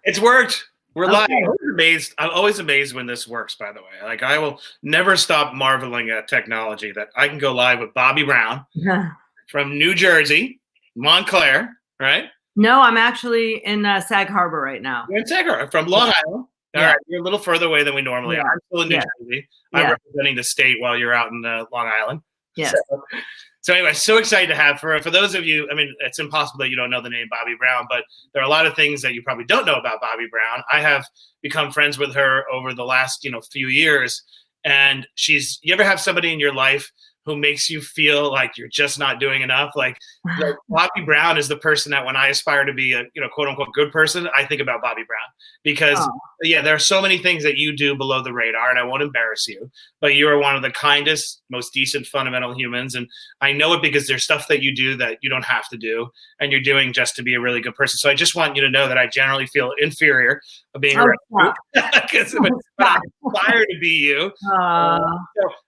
It's worked. We're live. Okay. I'm always amazed when this works, by the way. Like, I will never stop marveling at technology that I can go live with Bobbi Brown from New Jersey, Montclair, right? No, I'm actually in Sag Harbor right now. You're in Sag Harbor, from Long Island. All right, you're a little further away than we normally are. I'm still in New Jersey. I'm representing the state while you're out in Long Island. Yes. So anyway, so excited to have for those of you. I mean, it's impossible that you don't know the name Bobbi Brown, but there are a lot of things that you probably don't know about Bobbi Brown. I have become friends with her over the last few years, and you ever have somebody in your life who makes you feel like you're just not doing enough? Like Bobbi Brown is the person that when I aspire to be a quote unquote good person, I think about Bobbi Brown, because there are so many things that you do below the radar, and I won't embarrass you, but you are one of the kindest, most decent, fundamental humans. And I know it because there's stuff that you do that you don't have to do, and you're doing just to be a really good person. So I just want you to know that I generally feel inferior of being around you, because I'm inspired to be you. So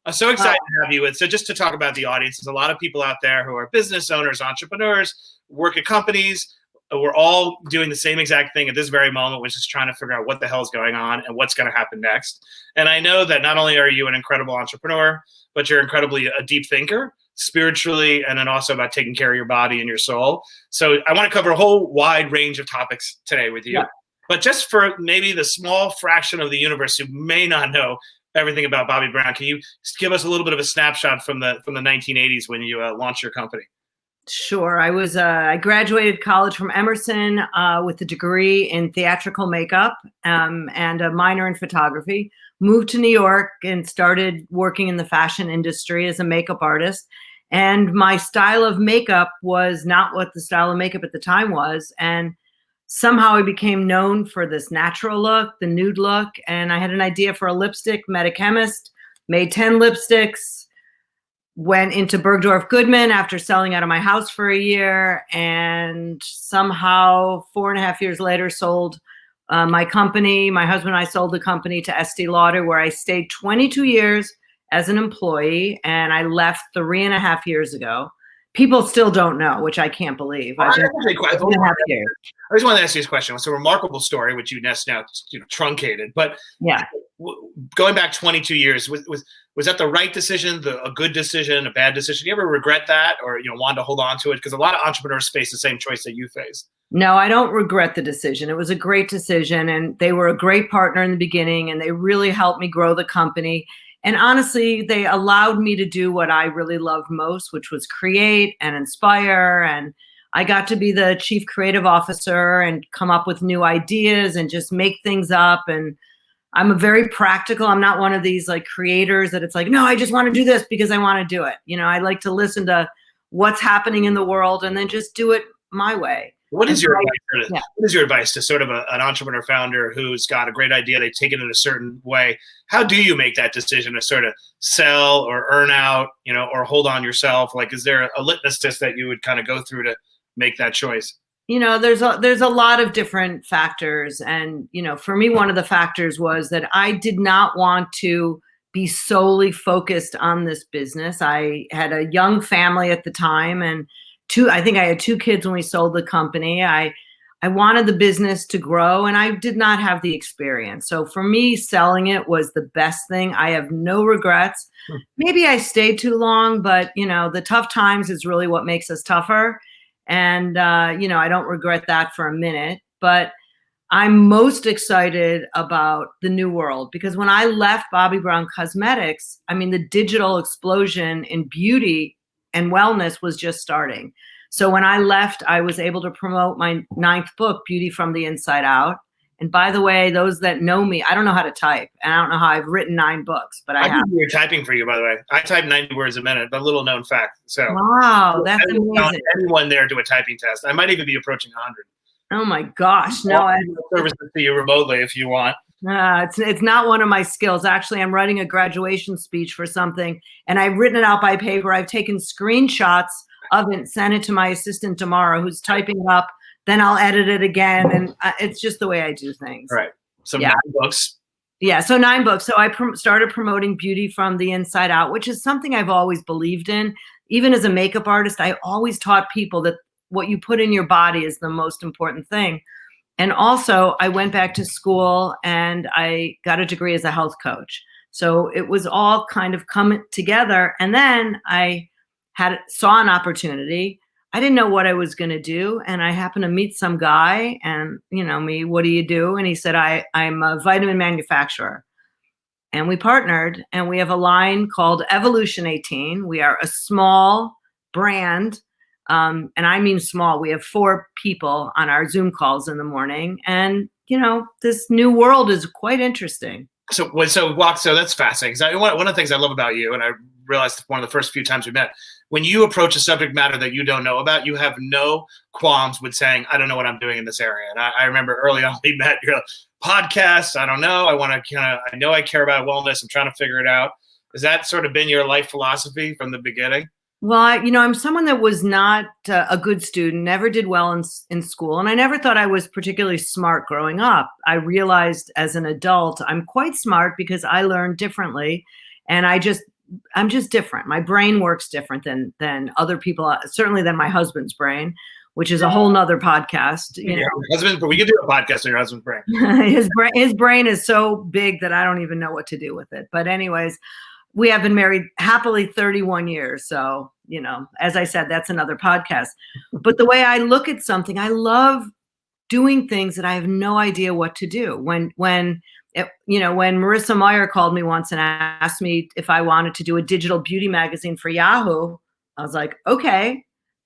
I'm so excited to have you. And so just to talk about the audience, there's a lot of people out there who are business owners, entrepreneurs, work at companies. We're all doing the same exact thing at this very moment, which is trying to figure out what the hell is going on and what's going to happen next. And I know that not only are you an incredible entrepreneur, but you're incredibly a deep thinker spiritually, and then also about taking care of your body and your soul. So I want to cover a whole wide range of topics today with you. Yeah. But just for maybe the small fraction of the universe who may not know everything about Bobbi Brown, can you give us a little bit of a snapshot from the 1980s when you launched your company? Sure. I graduated college from Emerson with a degree in theatrical makeup and a minor in photography. Moved to New York and started working in the fashion industry as a makeup artist. And my style of makeup was not what the style of makeup at the time was. And somehow I became known for this natural look, the nude look. And I had an idea for a lipstick, met a chemist, made 10 lipsticks, went into Bergdorf Goodman after selling out of my house for a year, and somehow 4.5 years later sold my company. My husband and I sold the company to Estee Lauder, where I stayed 22 years as an employee, and I left 3.5 years ago. People still don't know, which I can't believe. I just want to ask you this question. It's a remarkable story, which you now truncated. But yeah, going back 22 years, was that the right decision, a good decision, a bad decision? Do you ever regret that, or wanted to hold on to it? Because a lot of entrepreneurs face the same choice that you faced. No, I don't regret the decision. It was a great decision, and they were a great partner in the beginning, and they really helped me grow the company. And honestly, they allowed me to do what I really loved most, which was create and inspire. And I got to be the chief creative officer and come up with new ideas and just make things up. And I'm a very practical. I'm not one of these like creators that it's like, no, I just want to do this because I want to do it. I like to listen to what's happening in the world and then just do it my way. What is your advice to sort of an entrepreneur founder who's got a great idea, they take it in a certain way? How do you make that decision to sort of sell or earn out, or hold on yourself? Like, is there a litmus test that you would kind of go through to make that choice? There's a lot of different factors. And, for me, one of the factors was that I did not want to be solely focused on this business. I had a young family at the time, and I think I had 2 kids when we sold the company. I wanted the business to grow, and I did not have the experience. So for me, selling it was the best thing. I have no regrets. Maybe I stayed too long, but the tough times is really what makes us tougher. And I don't regret that for a minute. But I'm most excited about the new world, because when I left Bobbi Brown Cosmetics, I mean, the digital explosion in beauty and wellness was just starting. So when I left, I was able to promote my 9th book, Beauty from the Inside Out. And by the way, those that know me, I don't know how to type, and I don't know how I've written 9 books, but I have. You're typing for you, by the way. I type 90 words a minute, but a little known fact. So wow, that's amazing. Anyone there do a typing test. I might even be approaching 100. Oh my gosh! No, I services to you remotely if you want. It's not one of my skills. Actually, I'm writing a graduation speech for something, and I've written it out by paper. I've taken screenshots of it, sent it to my assistant tomorrow, who's typing it up. Then I'll edit it again, and it's just the way I do things. Right. So 9 books. Yeah, so 9 books. So I started promoting beauty from the inside out, which is something I've always believed in. Even as a makeup artist, I always taught people that what you put in your body is the most important thing. And also I went back to school and I got a degree as a health coach. So it was all kind of coming together. And then I saw an opportunity. I didn't know what I was going to do. And I happened to meet some guy and, me, what do you do? And he said, I'm a vitamin manufacturer. And we partnered and we have a line called Evolution 18. We are a small brand. And I mean small. We have 4 people on our Zoom calls in the morning. And, this new world is quite interesting. So that's fascinating. One of the things I love about you, and I realized one of the first few times we met, when you approach a subject matter that you don't know about, you have no qualms with saying, I don't know what I'm doing in this area. And I remember early on we met, you're like, podcasts, I don't know. I know I care about wellness. I'm trying to figure it out. Has that sort of been your life philosophy from the beginning? Well, I'm someone that was not a good student, never did well in school. And I never thought I was particularly smart growing up. I realized as an adult, I'm quite smart because I learned differently. And I'm just different. My brain works different than other people, certainly than my husband's brain, which is a whole nother podcast. Husband, but we could do a podcast on your husband's brain. His brain is so big that I don't even know what to do with it. But anyways, we have been married happily 31 years. So, as I said, that's another podcast. But the way I look at something, I love doing things that I have no idea what to do. When Marissa Meyer called me once and asked me if I wanted to do a digital beauty magazine for Yahoo, I was like, okay.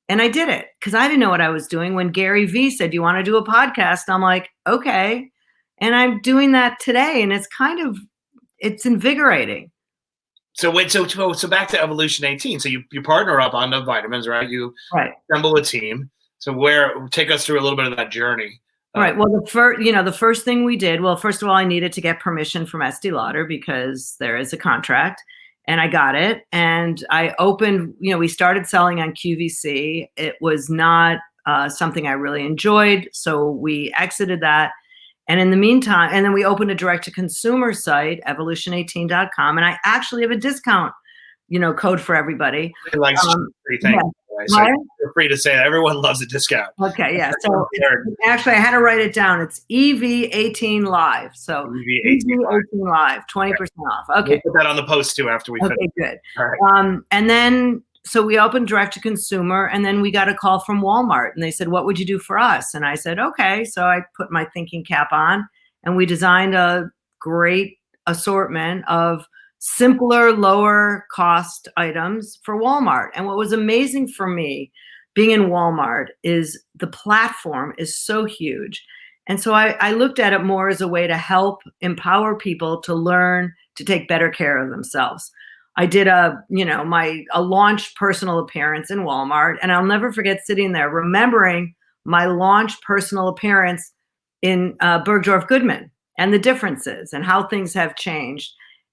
And I did it because I didn't know what I was doing. When Gary Vee said, do you want to do a podcast? I'm like, okay. And I'm doing that today. And it's invigorating. So back to Evolution 18. So you partner up on the vitamins, right? You assemble a team. So take us through a little bit of that journey. Right. Well, the first thing we did, first of all, I needed to get permission from Estee Lauder because there is a contract, and I got it. And I opened, we started selling on QVC. It was not something I really enjoyed. So we exited that. And in the meantime, and then we opened a direct-to-consumer site, evolution18.com, and I actually have a discount, code for everybody. So you're free to say that. Everyone loves a discount. Okay, yeah. So actually, I had to write it down. It's EV18 Live. So EV18 Live, 20% off. Okay. We'll put that on the post too after we finish. Okay, good. All right. And then, so we opened direct to consumer, and then we got a call from Walmart, and they said, what would you do for us? And I said, okay. So I put my thinking cap on, and we designed a great assortment of simpler, lower cost items for Walmart. And what was amazing for me being in Walmart is the platform is so huge. And so I looked at it more as a way to help empower people to learn to take better care of themselves. I did a launch personal appearance in Walmart, and I'll never forget sitting there remembering my launch personal appearance in Bergdorf Goodman and the differences and how things have changed.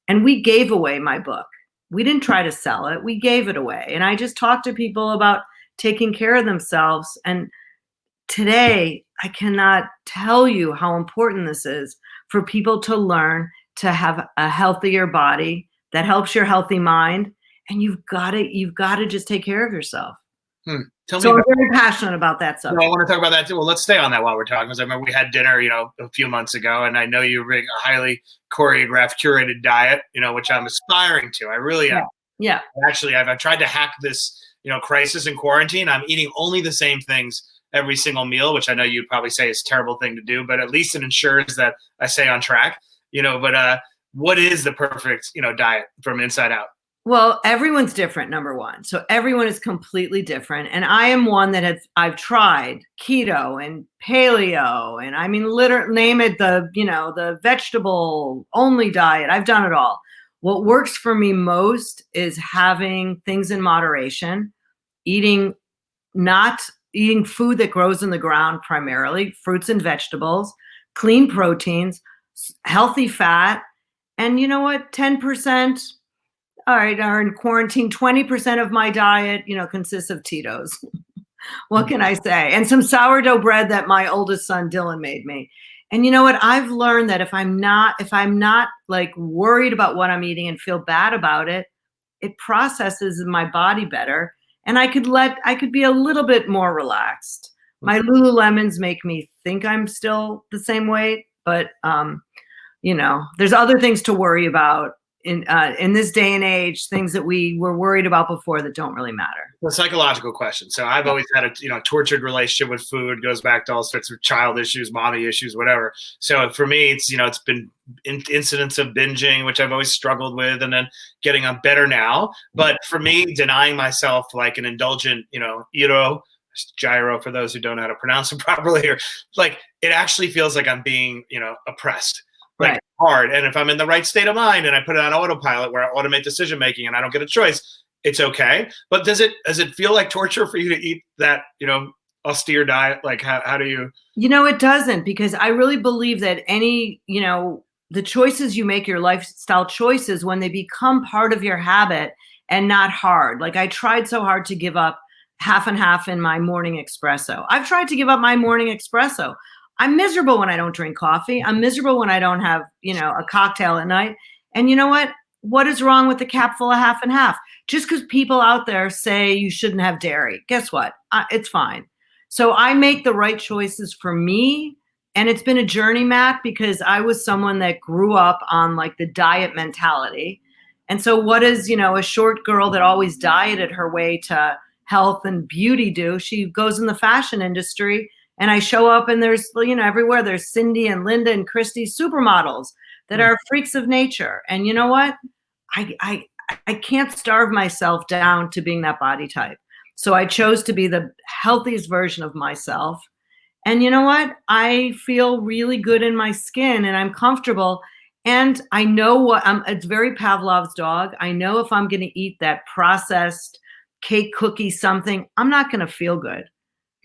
And we gave away my book. We didn't try to sell it. We gave it away. And I just talked to people about taking care of themselves. And today, I cannot tell you how important this is for people to learn to have a healthier body that helps your healthy mind. And you've got to just take care of yourself. I'm very passionate about that subject. I want to talk about that too. Well, let's stay on that while we're talking, because I remember we had dinner, a few months ago, and I know you bring a highly choreographed, curated diet, which I'm aspiring to. I really am. Yeah. Actually, I've tried to hack this, crisis in quarantine. I'm eating only the same things every single meal, which I know you'd probably say is a terrible thing to do, but at least it ensures that I stay on track. But what is the perfect, diet from inside out? Well, everyone's different, number one. So everyone is completely different. And I am one that I've tried keto and paleo, and I mean, literally name it, the vegetable only diet. I've done it all. What works for me most is having things in moderation, not eating food that grows in the ground, primarily fruits and vegetables, clean proteins, healthy fat. And you know what? 10%. All right, are in quarantine, 20% of my diet, consists of Tito's. What can I say? And some sourdough bread that my oldest son, Dylan, made me. And you know what? I've learned that if I'm not like worried about what I'm eating and feel bad about it, it processes my body better. And I could be a little bit more relaxed. My Lululemons make me think I'm still the same weight, but there's other things to worry about in this day and age, things that we were worried about before that don't really matter. The psychological question. So I've always had a tortured relationship with food. Goes back to all sorts of child issues, mommy issues, whatever. So for me, it's been incidents of binging, which I've always struggled with, and then getting on better now. But for me, denying myself like an indulgent, gyro for those who don't know how to pronounce it properly, or like it actually feels like I'm being oppressed. Like Right. hard. And if I'm in the right state of mind and I put it on autopilot where I automate decision making and I don't get a choice, it's okay. But does it feel like torture for you to eat that, austere diet? Like how do you? It doesn't, because I really believe that the choices you make, your lifestyle choices, when they become part of your habit and not hard. Like I tried so hard to give up half and half in my morning espresso. I've tried to give up my morning espresso. I'm miserable when I don't drink coffee. I'm miserable when I don't have, a cocktail at night. And you know what? What is wrong with the cap full of half and half? Just because people out there say you shouldn't have dairy, guess what? It's fine. So I make the right choices for me. And it's been a journey, Matt, because I was someone that grew up on like the diet mentality. And so what does, a short girl that always dieted her way to health and beauty do? She goes in the fashion industry. And I show up and there's, everywhere there's Cindy and Linda and Christy supermodels that are freaks of nature. And you know what? I can't starve myself down to being that body type. So I chose to be the healthiest version of myself. And you know what? I feel really good in my skin and I'm comfortable. And I know it's very Pavlov's dog. I know if I'm going to eat that processed cake, cookie, something, I'm not going to feel good.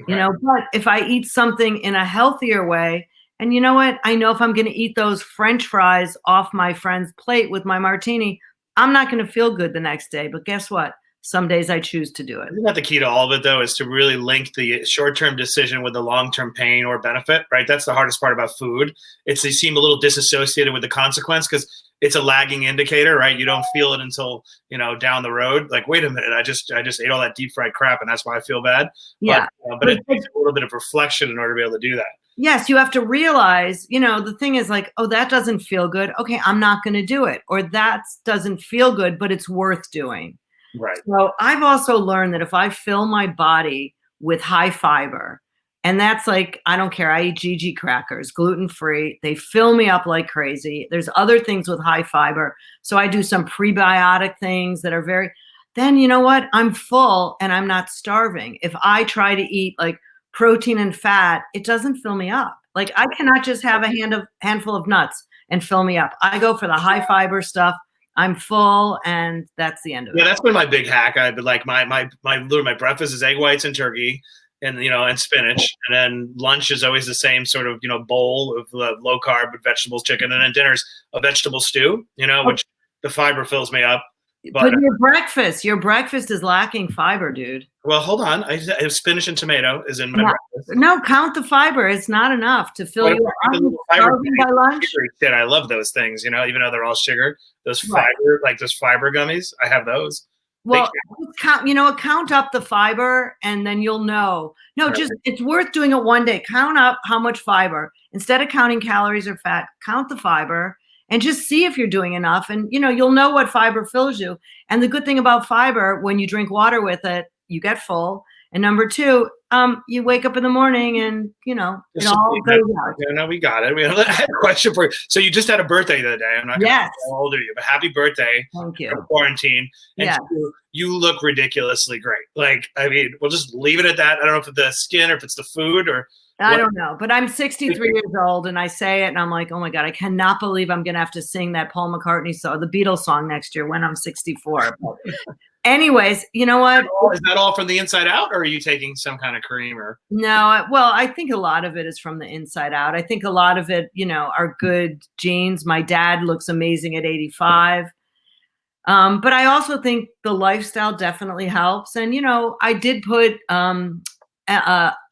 Right. But if I eat something in a healthier way, and you know what? I know if I'm going to eat those French fries off my friend's plate with my martini, I'm not going to feel good the next day. But guess what? Some days I choose to do it. Isn't that the key to all of it, though, is to really link the short-term decision with the long-term pain or benefit, right? That's the hardest part about food. They seem a little disassociated with the consequence because it's a lagging indicator, right? You don't feel it until, down the road. Like, wait a minute, I just ate all that deep fried crap and that's why I feel bad. Yeah. But it takes a little bit of reflection in order to be able to do that. Yes, you have to realize, the thing is like, oh, that doesn't feel good. Okay, I'm not going to do it. Or that doesn't feel good, but it's worth doing. Right. So I've also learned that if I fill my body with high fiber, and that's like, I don't care. I eat GG crackers, gluten-free. They fill me up like crazy. There's other things with high fiber. So I do some prebiotic things that are then you know what? I'm full and I'm not starving. If I try to eat like protein and fat, it doesn't fill me up. Like I cannot just have a handful of nuts and fill me up. I go for the high fiber stuff. I'm full, and that's the end of it. Yeah, that's been my big hack. I've been like my breakfast is egg whites and turkey, and and spinach, and then lunch is always the same sort of bowl of low carb with vegetables, chicken, and then dinner's a vegetable stew, which the fiber fills me up. But your breakfast is lacking fiber, dude. Well, hold on. I have spinach and tomato is in my breakfast. No, count the fiber. It's not enough to fill you up. Starving by lunch. Shit, I love those things, even though they're all sugar. Those fiber, like those fiber gummies, I have those. Well, count up the fiber and then you'll know. No, it's worth doing it one day. Count up how much fiber. Instead of counting calories or fat, count the fiber and just see if you're doing enough. And, you'll know what fiber fills you. And the good thing about fiber, when you drink water with it, you get full. And number two, you wake up in the morning and, it all goes out. No, we got it. I had a question for you. So you just had a birthday the other day. I'm not going to Yes. How old are you? But happy birthday. Thank you. Quarantine. And Yeah. you look ridiculously great. Like, I mean, we'll just leave it at that. I don't know if it's the skin or if it's the food or. I don't know, but I'm 63 years old and I say it and I'm like, oh my God, I cannot believe I'm going to have to sing that Paul McCartney song, the Beatles song next year when I'm 64. Anyways, you know what? Is that all from the inside out or are you taking some kind of cream or? No, well, I think a lot of it is from the inside out. I think a lot of it, are good genes. My dad looks amazing at 85. But I also think the lifestyle definitely helps. And, I did put,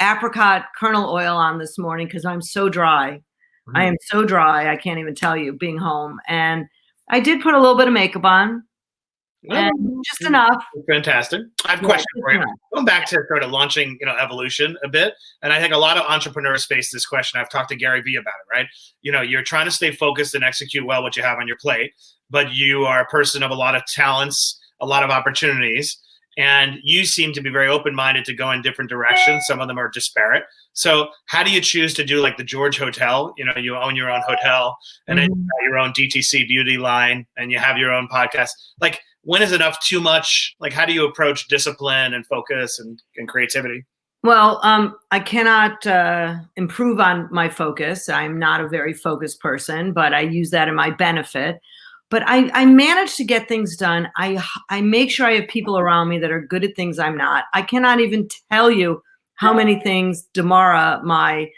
apricot kernel oil on this morning because I'm so dry. Mm-hmm. I am so dry. I can't even tell you being home. And I did put a little bit of makeup on. and just enough. Fantastic. I have a question for you. Going back to sort of launching, evolution a bit, and I think a lot of entrepreneurs face this question. I've talked to Gary Vee about it, right? You're trying to stay focused and execute well what you have on your plate, but you are a person of a lot of talents, a lot of opportunities, and you seem to be very open-minded to go in different directions. Some of them are disparate. So how do you choose to do like the George Hotel? You own your own hotel, and then you have your own DTC beauty line, and you have your own podcast. Like, when is enough too much? Like, how do you approach discipline and focus and creativity? Well, I cannot improve on my focus. I'm not a very focused person, but I use that in my benefit. But I manage to get things done. I make sure I have people around me that are good at things I'm not. I cannot even tell you how many things Damara,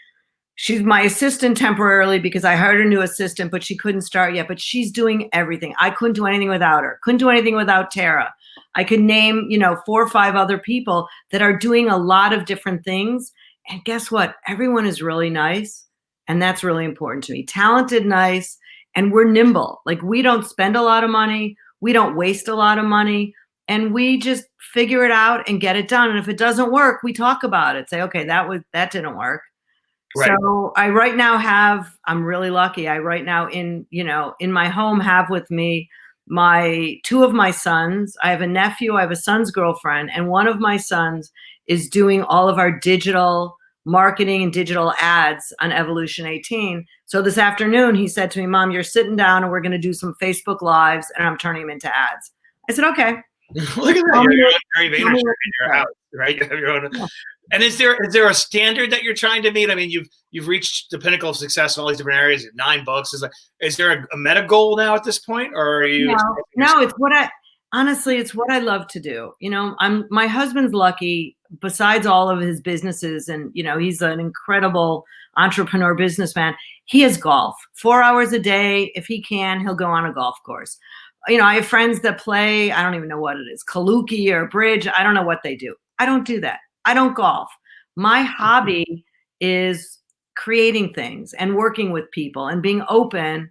she's my assistant temporarily because I hired a new assistant, but she couldn't start yet. But she's doing everything. I couldn't do anything without her. Couldn't do anything without Tara. I could name, 4 or 5 other people that are doing a lot of different things. And guess what? Everyone is really nice. And that's really important to me. Talented, nice, and we're nimble. Like, we don't spend a lot of money. We don't waste a lot of money. And we just figure it out and get it done. And if it doesn't work, we talk about it. Say, okay, that didn't work. Right. So I right now I'm really lucky. I right now in my home have with me 2 of my sons. I have a nephew, I have a son's girlfriend, and one of my sons is doing all of our digital marketing and digital ads on Evolution 18. So this afternoon he said to me, Mom, you're sitting down and we're going to do some Facebook Lives and I'm turning them into ads. I said, okay. Look at that. You're Gary Vaynerchuk in your house, right? You have your own. Yeah. And is there a standard that you're trying to meet? I mean, you've reached the pinnacle of success in all these different areas. You have 9 books. Is there a meta goal now at this point, or are you? No, it's what I love to do. My husband's lucky. Besides all of his businesses, and he's an incredible entrepreneur businessman. He has golf 4 hours a day. If he can, he'll go on a golf course. I have friends that play, I don't even know what it is, Kaluki or bridge. I don't know what they do. I don't do that. I don't golf. My hobby is creating things and working with people and being open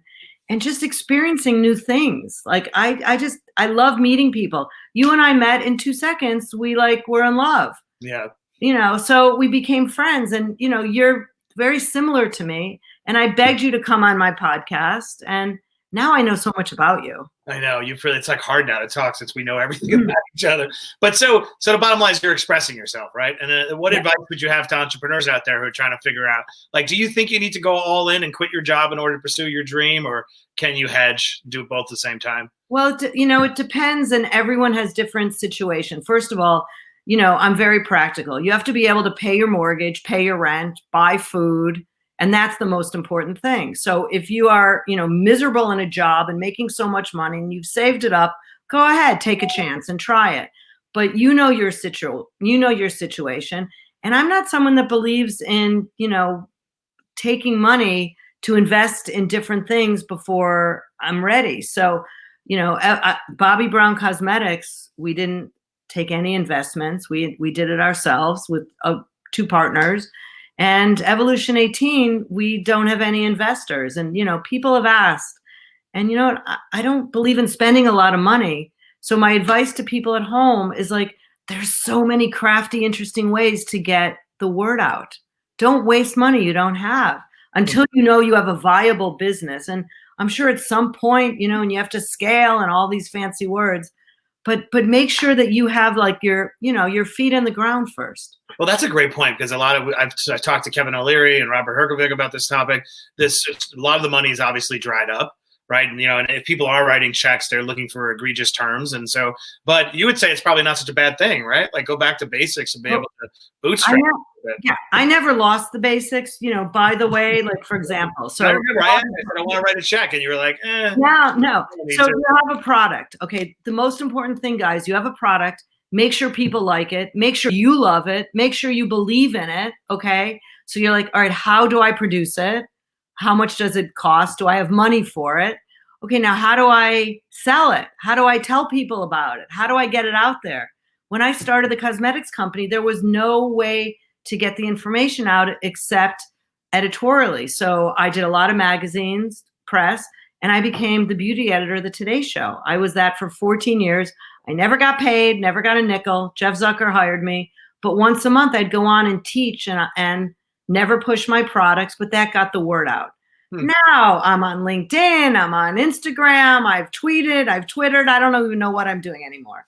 and just experiencing new things. Like, I love meeting people. You and I met in 2 seconds. We're in love. Yeah. So we became friends, and, you're very similar to me. And I begged you to come on my podcast, and now I know so much about you. I know it's like hard now to talk since we know everything about each other. But so the bottom line is you're expressing yourself, right? And what advice would you have to entrepreneurs out there who are trying to figure out, like, do you think you need to go all in and quit your job in order to pursue your dream, or can you hedge, do both at the same time? Well, it depends, and everyone has different situations. First of all, I'm very practical. You have to be able to pay your mortgage, pay your rent, buy food. And that's the most important thing. So if you are, miserable in a job and making so much money and you've saved it up, go ahead, take a chance and try it. But your situation. And I'm not someone that believes in, taking money to invest in different things before I'm ready. So, Bobbi Brown Cosmetics, we didn't take any investments. We did it ourselves with 2 partners. And Evolution 18, we don't have any investors. And, people have asked. And you know what? I don't believe in spending a lot of money. So my advice to people at home is there's so many crafty, interesting ways to get the word out. Don't waste money you don't have until you have a viable business. And I'm sure at some point, and you have to scale and all these fancy words. But make sure that you have your feet on the ground first. Well, that's a great point, because I've talked to Kevin O'Leary and Robert Herjavec about this topic. A lot of the money is obviously dried up, right? And and if people are writing checks, they're looking for egregious terms, and so. But you would say it's probably not such a bad thing, right? Like, go back to basics and be able to bootstrap. I never lost the basics. By the way, for example, so I remember I want to write a check, and you were like, no. So you have a product. Okay, the most important thing, guys, you have a product. Make sure people like it. Make sure you love it. Make sure you believe in it. Okay. So you're like, all right, how do I produce it? How much does it cost? Do I have money for it? Okay. Now, how do I sell it? How do I tell people about it? How do I get it out there? When I started the cosmetics company, there was no way to get the information out except editorially. So I did a lot of magazines, press, and I became the beauty editor of the Today Show. I was that for 14 years. I never got paid, never got a nickel. Jeff Zucker hired me, but once a month I'd go on and teach and never push my products, but that got the word out. Now I'm on LinkedIn, I'm on Instagram, I've tweeted, I've Twittered. I don't even know what I'm doing anymore.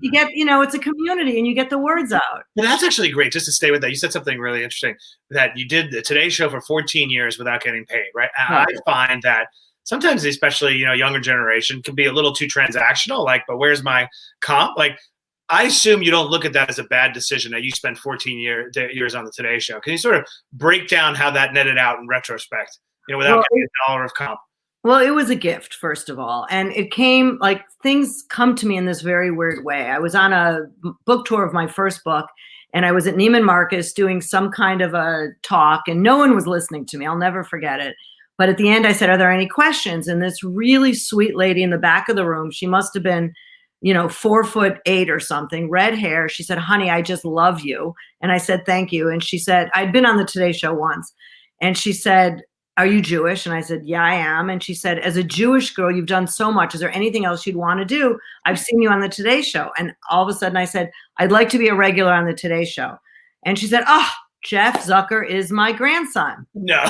You get, it's a community and you get the words out. Well, that's actually great. Just to stay with that, you said something really interesting, that you did the Today Show for 14 years without getting paid, right? I find that sometimes, especially, younger generation can be a little too transactional, like, but where's my comp? Like, I assume you don't look at that as a bad decision that you spent 14 years on the Today Show. Can you sort of break down how that netted out in retrospect? Without getting a dollar of comp. Well, it was a gift, first of all. And it came, like, things come to me in this very weird way. I was on a book tour of my first book, and I was at Neiman Marcus doing some kind of a talk, and no one was listening to me. I'll never forget it. But at the end, I said, are there any questions? And this really sweet lady in the back of the room, she must have been, 4'8" or something, red hair. She said, honey, I just love you. And I said, thank you. And she said, I'd been on the Today Show once. And she said, are you Jewish? And I said, yeah, I am. And she said, as a Jewish girl, you've done so much. Is there anything else you'd want to do? I've seen you on the Today Show. And all of a sudden I said, I'd like to be a regular on the Today Show. And she said, oh, Jeff Zucker is my grandson. No.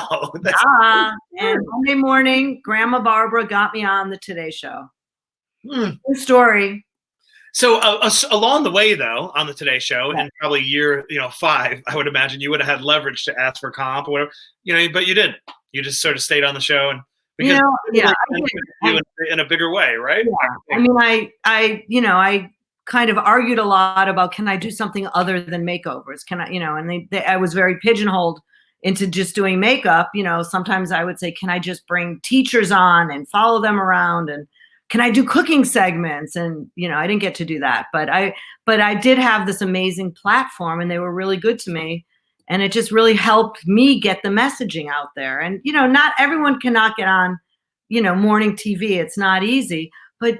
And Monday morning, Grandma Barbara got me on the Today Show. Good story. So along the way, though, on the Today Show, in probably year 5, I would imagine you would have had leverage to ask for comp or whatever, but you didn't. You just sort of stayed on the show, and because in a bigger way, right? Yeah. I mean, I kind of argued a lot about, can I do something other than makeovers? Can I, and I was very pigeonholed into just doing makeup. Sometimes I would say, can I just bring teachers on and follow them around, and can I do cooking segments? And, I didn't get to do that, but I did have this amazing platform, and they were really good to me. And it just really helped me get the messaging out there. And, not everyone cannot get on, morning TV. It's not easy, but,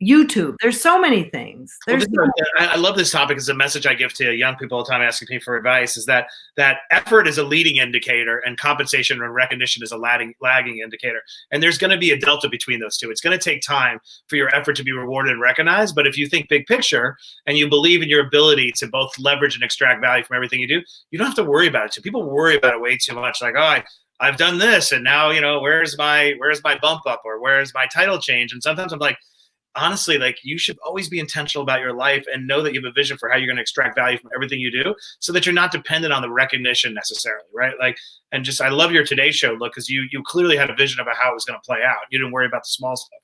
YouTube, there's so many things. I love this topic. It's a message I give to young people all the time asking me for advice, is that effort is a leading indicator and compensation and recognition is a lagging indicator. And there's going to be a delta between those two. It's going to take time for your effort to be rewarded and recognized. But if you think big picture and you believe in your ability to both leverage and extract value from everything you do, you don't have to worry about it. So people worry about it way too much. Like, oh, I've done this, and now, where's my bump up, or where's my title change? And sometimes I'm like, honestly, like, you should always be intentional about your life and know that you have a vision for how you're going to extract value from everything you do, so that you're not dependent on the recognition necessarily, right? Like, and just, I love your Today Show look, because you clearly had a vision about how it was going to play out. You didn't worry about the small stuff.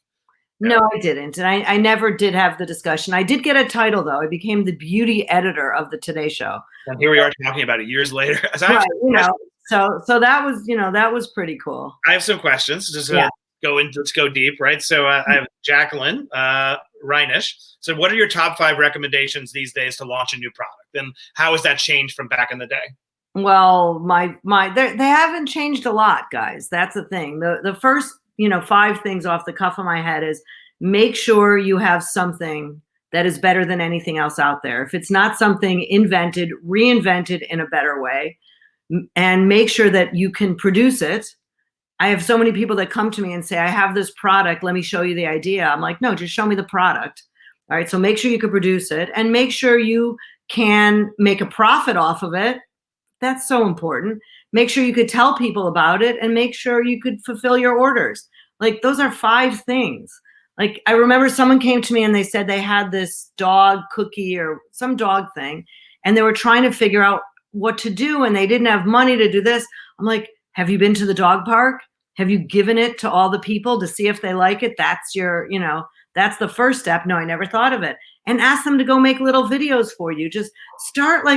No, I didn't. And I never did have the discussion. I did get a title, though. I became the beauty editor of the Today Show. And here we are talking about it years later. Right, so that was pretty cool. I have some questions. Let's go deep, right? So I have Jacqueline Reinish. So what are your top 5 recommendations these days to launch a new product? And how has that changed from back in the day? Well, they haven't changed a lot, guys. That's the thing. The first, 5 things off the cuff of my head is, make sure you have something that is better than anything else out there. If it's not something invented, reinvented in a better way, and make sure that you can produce it. I have so many people that come to me and say, I have this product, let me show you the idea. I'm like, no, just show me the product. All right, so make sure you can produce it, and make sure you can make a profit off of it. That's so important. Make sure you could tell people about it, and make sure you could fulfill your orders. Like, those are 5 things. Like, I remember someone came to me and they said they had this dog cookie or some dog thing, and they were trying to figure out what to do, and they didn't have money to do this. I'm like, have you been to the dog park? Have you given it to all the people to see if they like it? That's that's the first step. No, I never thought of it. And ask them to go make little videos for you. Just start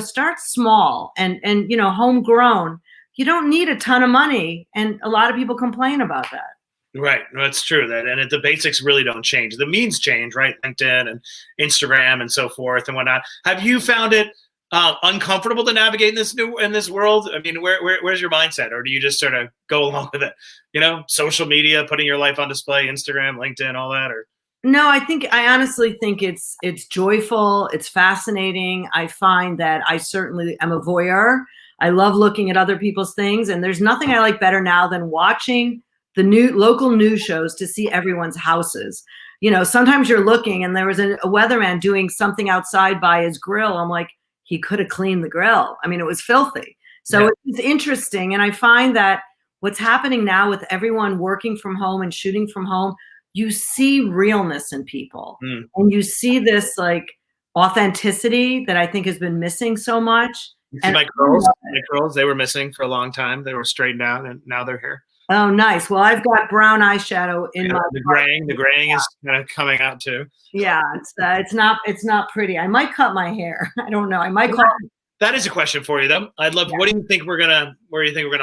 start small and homegrown. You don't need a ton of money. And a lot of people complain about that. Right. No, it's true the basics really don't change. The means change, right? LinkedIn and Instagram and so forth and whatnot. Have you found it uncomfortable to navigate in this world? I mean, where's your mindset, or do you just sort of go along with it? Social media, putting your life on display, Instagram, LinkedIn, all that, or? No, I honestly think it's joyful. It's fascinating. I find that I certainly am a voyeur. I love looking at other people's things, and there's nothing I like better now than watching the new local news shows to see everyone's houses. You know, sometimes you're looking and there was a weatherman doing something outside by his grill. I'm like, he could have cleaned the grill. I mean, it was filthy. So it's interesting. And I find that what's happening now with everyone working from home and shooting from home, you see realness in people. And you see this like authenticity that I think has been missing so much. You see my curls, they were missing for a long time. They were straightened out and now they're here. Oh, nice. Well, I've got brown eyeshadow in my the graying is kind of coming out too. Yeah, it's not pretty. I might cut my hair. I don't know. I might call. That is a question for you, though. I'd love. Yeah. Where do you think we're gonna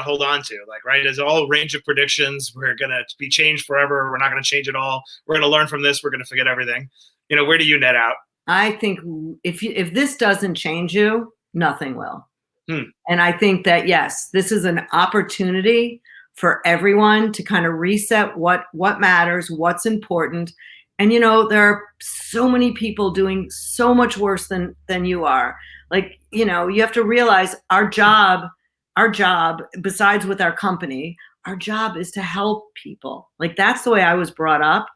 hold on to? Like, right? There's all a range of predictions. We're gonna be changed forever. We're not gonna change at all. We're gonna learn from this. We're gonna forget everything. You know, where do you net out? I think if this doesn't change you, nothing will. And I think that yes, this is an opportunity for everyone to kind of reset what matters, what's important. And, you know, there are so many people doing so much worse than you are. Like, you know, you have to realize our job, besides with our company, our job is to help people. Like, that's the way I was brought up.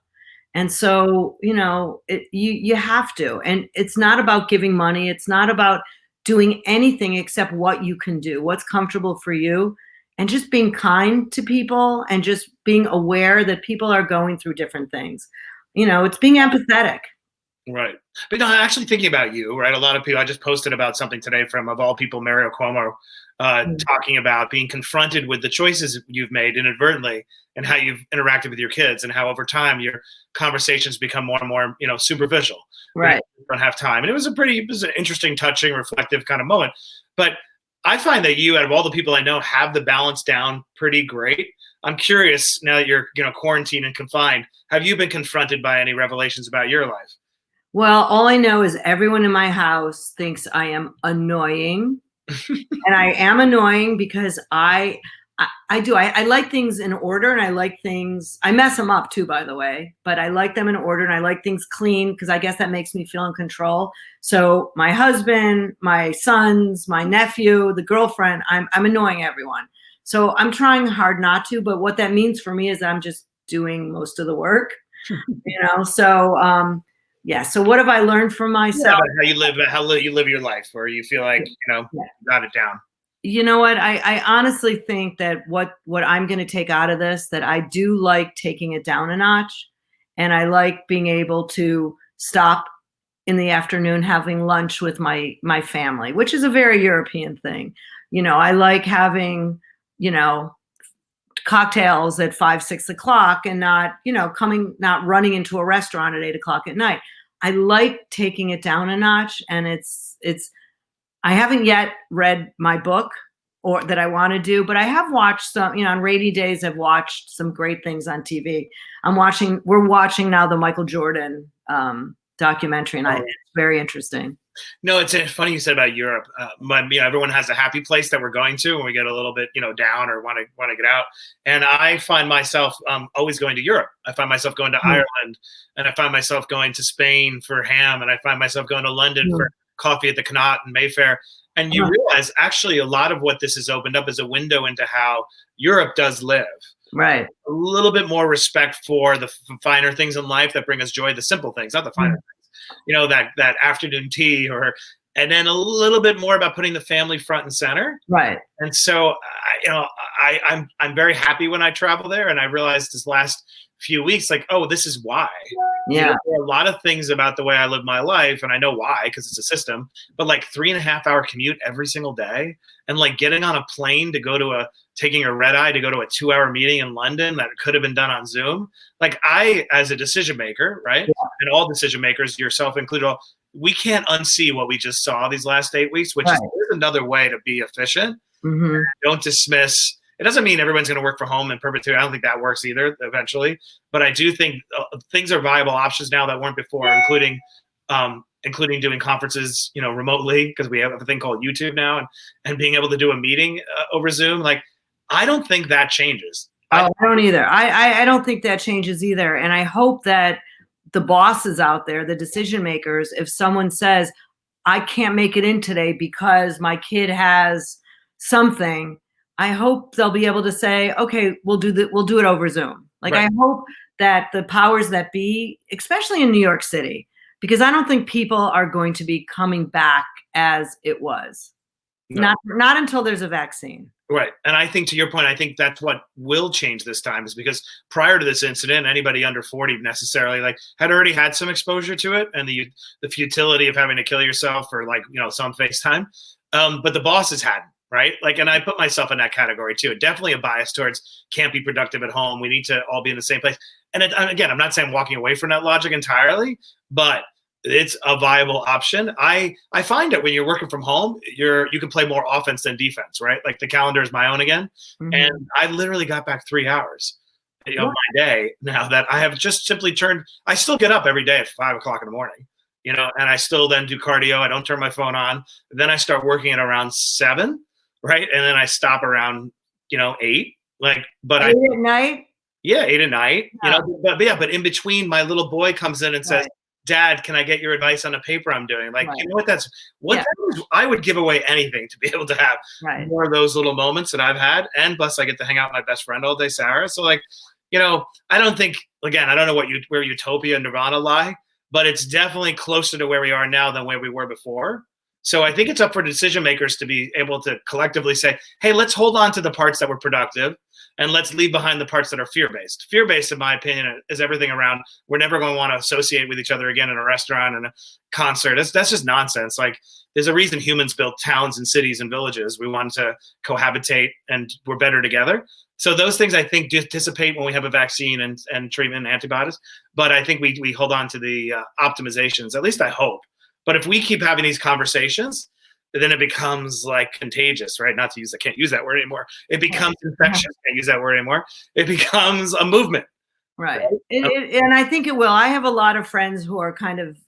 And so, you know, you have to. And it's not about giving money. It's not about doing anything except what you can do, what's comfortable for you. And just being kind to people and just being aware that people are going through different things. You know, it's being empathetic. Right. But no, I'm actually thinking about you, right? A lot of people, I just posted about something today from, of all people, Mario Cuomo, talking about being confronted with the choices you've made inadvertently and how you've interacted with your kids and how over time your conversations become more and more, you know, superficial. Right. You don't have time. And it was an interesting, touching, reflective kind of moment. But I find that you, out of all the people I know, have the balance down pretty great. I'm curious, now that you're, you know, quarantined and confined, have you been confronted by any revelations about your life? Well, all I know is everyone in my house thinks I am annoying. And I am annoying because I like things in order, and I like things, I mess them up too, by the way, but I like them in order and I like things clean because I guess that makes me feel in control. So my husband, my sons, my nephew, the girlfriend, I'm annoying everyone. So I'm trying hard not to, but what that means for me is I'm just doing most of the work, you know? So, yeah. So what have I learned from myself? Yeah, how you live your life, where you feel like, you know, you got it down. You know what? I honestly think that what I'm going to take out of this, that I do like taking it down a notch, and I like being able to stop in the afternoon having lunch with my family, which is a very European thing. You know, I like having, you know, cocktails at 5, 6 o'clock and not, you know, not running into a restaurant at 8 o'clock at night. I like taking it down a notch, and I haven't yet read my book or that I want to do, but I have watched some, you know, on rainy days, I've watched some great things on TV. We're watching now the Michael Jordan documentary, and it's very interesting. No, it's funny you said about Europe. You know, everyone has a happy place that we're going to when we get a little bit, you know, down or want to get out. And I find myself always going to Europe. I find myself going to Ireland, and I find myself going to Spain for ham, and I find myself going to London for coffee at the Connaught and Mayfair. And you realize actually a lot of what this has opened up is a window into how Europe does live. Right. A little bit more respect for the finer things in life that bring us joy, the simple things, not the finer things. You know, that afternoon tea, and then a little bit more about putting the family front and center. Right. And so, I'm very happy when I travel there, and I realized this last few weeks, like, oh, this is why. Yeah. You know, there are a lot of things about the way I live my life, and I know why, because it's a system, but like 3.5 hour commute every single day, and like getting on a plane to go to taking a red eye to go to a 2-hour meeting in London that could have been done on Zoom. Like, I, as a decision maker, right? Yeah. And all decision makers, yourself included, we can't unsee what we just saw these last 8 weeks, which is another way to be efficient. Mm-hmm. Don't dismiss. It doesn't mean everyone's going to work from home in perpetuity. I don't think that works either eventually. But I do think things are viable options now that weren't before, including doing conferences, you know, remotely, because we have a thing called YouTube now, and being able to do a meeting over Zoom. Like, I don't think that changes. I don't either. I don't think that changes either. And I hope that the bosses out there, the decision makers, if someone says, I can't make it in today because my kid has something, I hope they'll be able to say, okay, we'll do it over Zoom. Like, Right. I hope that the powers that be, especially in New York City, because I don't think people are going to be coming back as it was. No. Not until there's a vaccine. Right. And I think, to your point, I think that's what will change this time, is because prior to this incident, anybody under 40 necessarily had already had some exposure to it, and the futility of having to kill yourself for some FaceTime. But the bosses hadn't, right? And I put myself in that category too. Definitely a bias towards can't be productive at home. We need to all be in the same place. And again, I'm not saying walking away from that logic entirely, but it's a viable option. I find that when you're working from home, you can play more offense than defense, right? Like, the calendar is my own again. Mhm. And I literally got back 3 hours of my day now that I have just simply I still get up every day at 5:00 in the morning, and I still then do cardio. I don't turn my phone on. Then I start working at around 7, right? And then I stop around, 8. But 8 at night? Yeah, 8 at night. Yeah. But in between, my little boy comes in and says, Dad, can I get your advice on a paper I'm doing? Right. You know what? That is, I would give away anything to be able to have more of those little moments that I've had. And plus, I get to hang out with my best friend all day, Sarah. So, I don't think, again, I don't know where utopia and nirvana lie, but it's definitely closer to where we are now than where we were before. So I think it's up for decision makers to be able to collectively say, hey, let's hold on to the parts that were productive, and let's leave behind the parts that are fear-based. Fear-based, in my opinion, is everything around, we're never going to want to associate with each other again in a restaurant and a concert. That's just nonsense. There's a reason humans built towns and cities and villages. We want to cohabitate, and we're better together. So those things, I think, dissipate when we have a vaccine and treatment and antibodies. But I think we hold on to the optimizations, at least I hope. But if we keep having these conversations, then it becomes contagious, right? I can't use that word anymore. It becomes infectious. Can't use that word anymore. It becomes a movement. Right. And I think it will. I have a lot of friends who are kind of,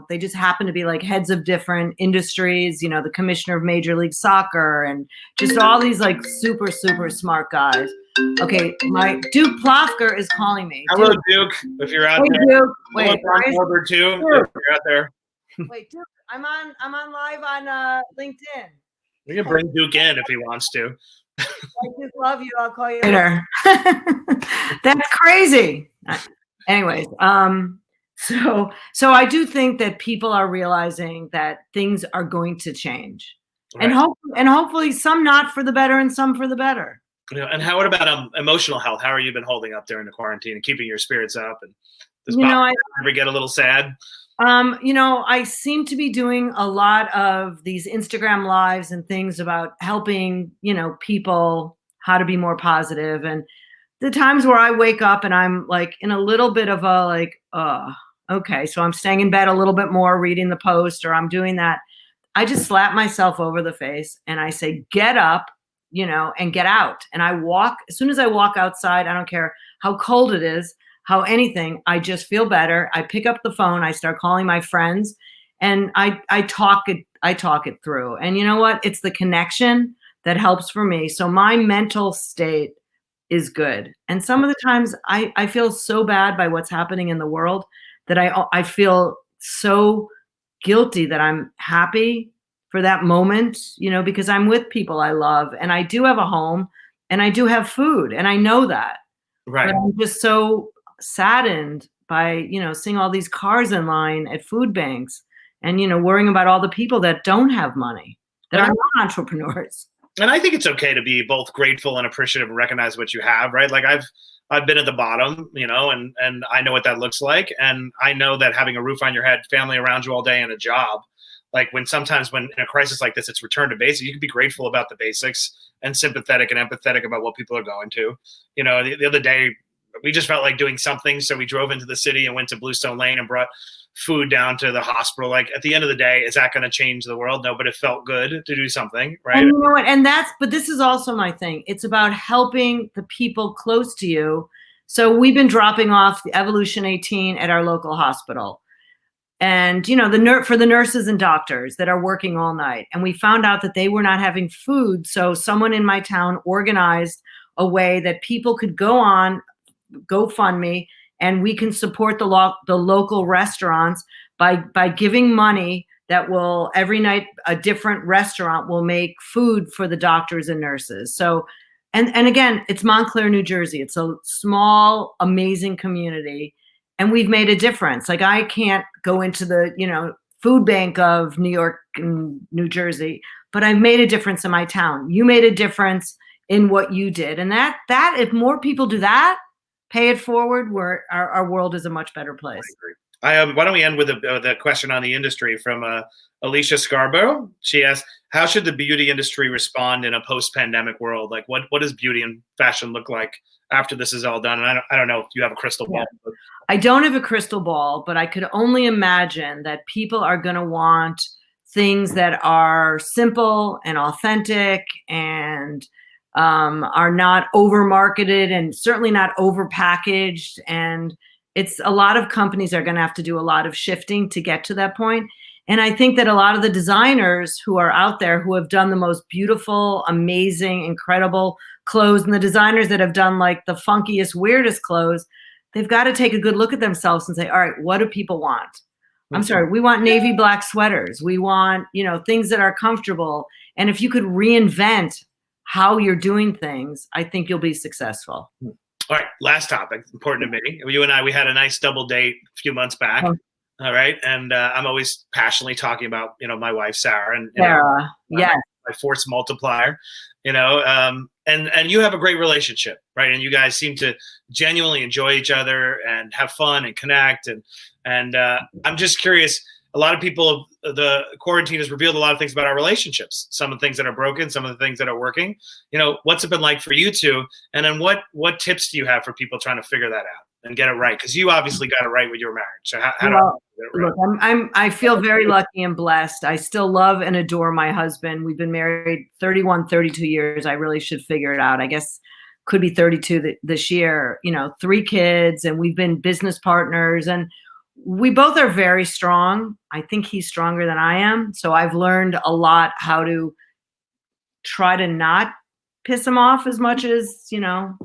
they just happen to be heads of different industries, the commissioner of Major League Soccer, and just all these super, super smart guys. Okay, my Duke Plofker is calling me. Hello, Duke, if you're out there. Duke. Wait, Hello, too, if you're out there. Wait, Duke, I'm on live on LinkedIn. We can bring Duke in if he wants to. I just love you. I'll call you later. That's crazy. Anyways, so I do think that people are realizing that things are going to change, right. and hopefully some not for the better and some for the better. And how about emotional health? How are you been holding up during the quarantine and keeping your spirits up? And does Bob ever get a little sad? I seem to be doing a lot of these Instagram lives and things about helping, people how to be more positive. And the times where I wake up and I'm in a little bit of a okay, so I'm staying in bed a little bit more, reading the post, or I'm doing that. I just slap myself over the face and I say, get up, and get out. And I walk. As soon as I walk outside, I don't care how cold it is, how anything, I just feel better. I pick up the phone, I start calling my friends, and I talk it through. And you know what? It's the connection that helps for me. So my mental state is good. And some of the times I feel so bad by what's happening in the world that I feel so guilty that I'm happy for that moment, because I'm with people I love, and I do have a home, and I do have food, and I know that. Right. But I'm just so saddened by, seeing all these cars in line at food banks, and, worrying about all the people that don't have money, that are not entrepreneurs. And I think it's okay to be both grateful and appreciative and recognize what you have, right? I've been at the bottom, and I know what that looks like. And I know that having a roof on your head, family around you all day, and a job, sometimes when in a crisis like this, it's return to basics, you can be grateful about the basics and sympathetic and empathetic about what people are going to. The other day, we just felt like doing something. So we drove into the city and went to Bluestone Lane and brought food down to the hospital. At the end of the day, is that going to change the world? No, but it felt good to do something, right? And you know what? But this is also my thing. It's about helping the people close to you. So we've been dropping off the Evolution 18 at our local hospital. And, for the nurses and doctors that are working all night. And we found out that they were not having food. So someone in my town organized a way that people could go on GoFundMe, and we can support the local restaurants by giving money that will, every night, a different restaurant will make food for the doctors and nurses. So And again, it's Montclair, New Jersey. It's a small, amazing community, and we've made a difference. Like, I can't go into the, food bank of New York and New Jersey, but I've made a difference in my town. You made a difference in what you did. And that if more people do that, pay it forward, our world is a much better place. I agree. Why don't we end with the question on the industry from Alicia Scarborough? She asked, how should the beauty industry respond in a post-pandemic world? Like, what does beauty and fashion look like after this is all done? And I don't know if you have a crystal ball. Yeah. I don't have a crystal ball, but I could only imagine that people are going to want things that are simple and authentic and are not over marketed and certainly not over packaged. And it's a lot of companies are going to have to do a lot of shifting to get to that point. And I think that a lot of the designers who are out there who have done the most beautiful, amazing, incredible clothes, and the designers that have done like the funkiest, weirdest clothes, they've got to take a good look at themselves and say, all right, what do people want? I'm sorry, we want navy black sweaters. We want, things that are comfortable. And if you could reinvent how you're doing things, I think you'll be successful. All right, last topic, important to me. You and I, we had a nice double date a few months back. Oh. All right, and I'm always passionately talking about, my wife, Sarah. And Sarah, yes. My force multiplier, and you have a great relationship, right? And you guys seem to genuinely enjoy each other and have fun and connect. And I'm just curious, a lot of people, the quarantine has revealed a lot of things about our relationships, some of the things that are broken, some of the things that are working. What's it been like for you two? And then what tips do you have for people trying to figure that out and get it right? Because you obviously got it right with your marriage. So how do I get it right? Look, I feel very lucky and blessed. I still love and adore my husband. We've been married 31, 32 years. I really should figure it out. I guess could be 32 this year, 3 kids, and we've been business partners, and we both are very strong. I think he's stronger than I am. So I've learned a lot how to try to not piss him off as much as,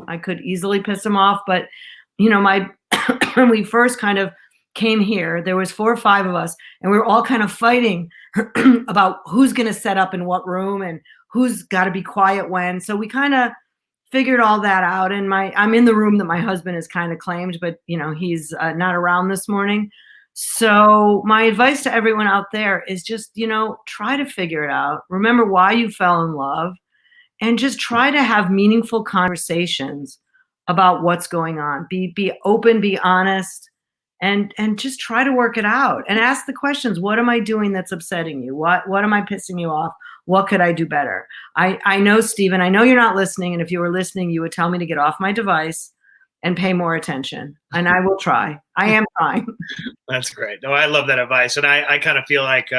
I could easily piss him off. But, when we first kind of came here, there was 4 or 5 of us, and we were all kind of fighting about who's going to set up in what room and who's got to be quiet when. So we kind of figured all that out. And I'm in the room that my husband has kind of claimed, but he's not around this morning. So my advice to everyone out there is just, try to figure it out. Remember why you fell in love, and just try to have meaningful conversations about what's going on. Be open, be honest, and just try to work it out and ask the questions. What am I doing that's upsetting you? What am I pissing you off? What could I do better? I know, Stephen, I know you're not listening. And if you were listening, you would tell me to get off my device and pay more attention. And I will try. I am trying. That's great. No, I love that advice. And I kind of feel like,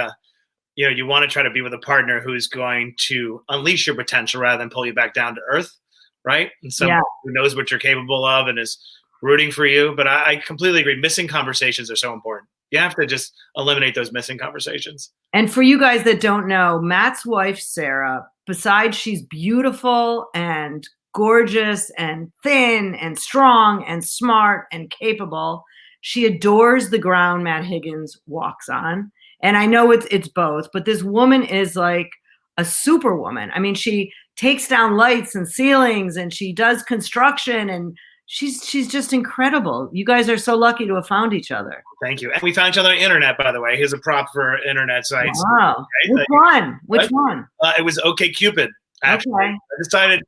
you want to try to be with a partner who's going to unleash your potential rather than pull you back down to earth. Right. And someone who knows what you're capable of and is rooting for you. But I completely agree. Missing conversations are so important. You have to just eliminate those missing conversations. And for you guys that don't know, Matt's wife, Sarah, besides she's beautiful and gorgeous and thin and strong and smart and capable, she adores the ground Matt Higgins walks on. And I know it's both, but this woman is like a superwoman. I mean, she takes down lights and ceilings, and she does construction, and she's just incredible. You guys are so lucky to have found each other. Thank you. And we found each other on the internet, by the way. Here's a prop for internet sites. Wow. Right? Which one? It was OkCupid. Actually, okay. I decided,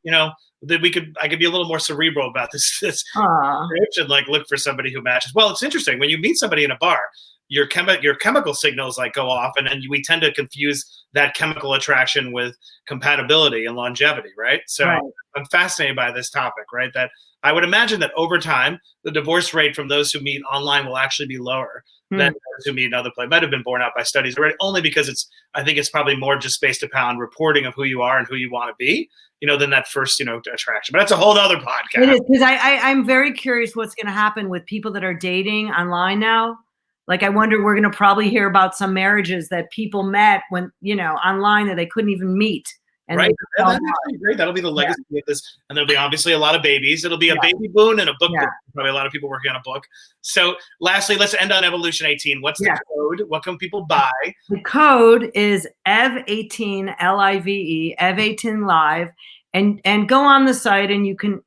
that I could be a little more cerebral about this approach and like look for somebody who matches. Well, it's interesting when you meet somebody in a bar, your chemical signals like go off, and then we tend to confuse that chemical attraction with compatibility and longevity, right? So I'm fascinated by this topic, right? That I would imagine that over time, the divorce rate from those who meet online will actually be lower than those who meet in other places. Might have been borne out by studies already, only because I think it's probably more just based upon reporting of who you are and who you want to be, than that first, attraction. But that's a whole other podcast. It is, because I'm very curious what's going to happen with people that are dating online now. Like, I wonder, we're going to probably hear about some marriages that people met when, online that they couldn't even meet. And right. That's actually great. That'll be the legacy of this. And there'll be obviously a lot of babies. It'll be a baby boon and a book. Yeah. Probably a lot of people working on a book. So lastly, let's end on Evolution 18. What's the code? What can people buy? The code is EV18, LIVE, EV18 Live. and go on the site and you can,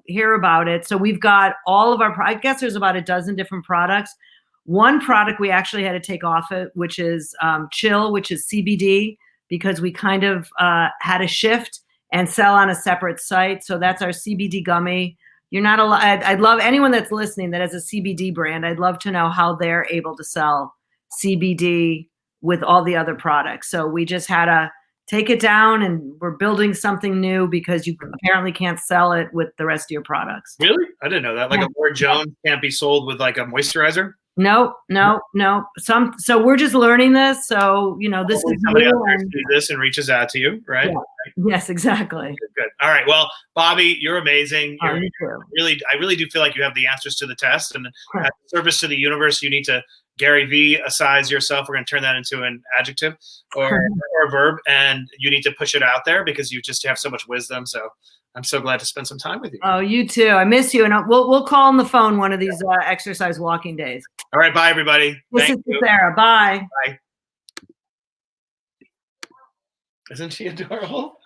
hear about it. So we've got all of our, I guess there's about a dozen different products. One product we actually had to take off it, which is Chill, which is CBD, because we kind of had a shift and sell on a separate site. So that's our CBD gummy. You're not allowed. I'd love anyone that's listening that has a CBD brand. I'd love to know how they're able to sell CBD with all the other products. So we just had to take it down, and we're building something new because you apparently can't sell it with the rest of your products. Really? I didn't know that. Like a Lord Jones can't be sold with like a moisturizer? No. So we're just learning this. So, this is somebody new out there sees this and reaches out to you, right? Yeah. Yes, exactly. Good. All right. Well, Bobbi, you're amazing. I really do feel like you have the answers to the test, and as a service to the universe, you need to Gary V-size yourself. We're going to turn that into an adjective or a verb, and you need to push it out there because you just have so much wisdom. So I'm so glad to spend some time with you. Oh, you too. I miss you, and we'll call on the phone one of these exercise walking days. All right. Bye, everybody. This is Sarah. Bye. Bye. Isn't she adorable?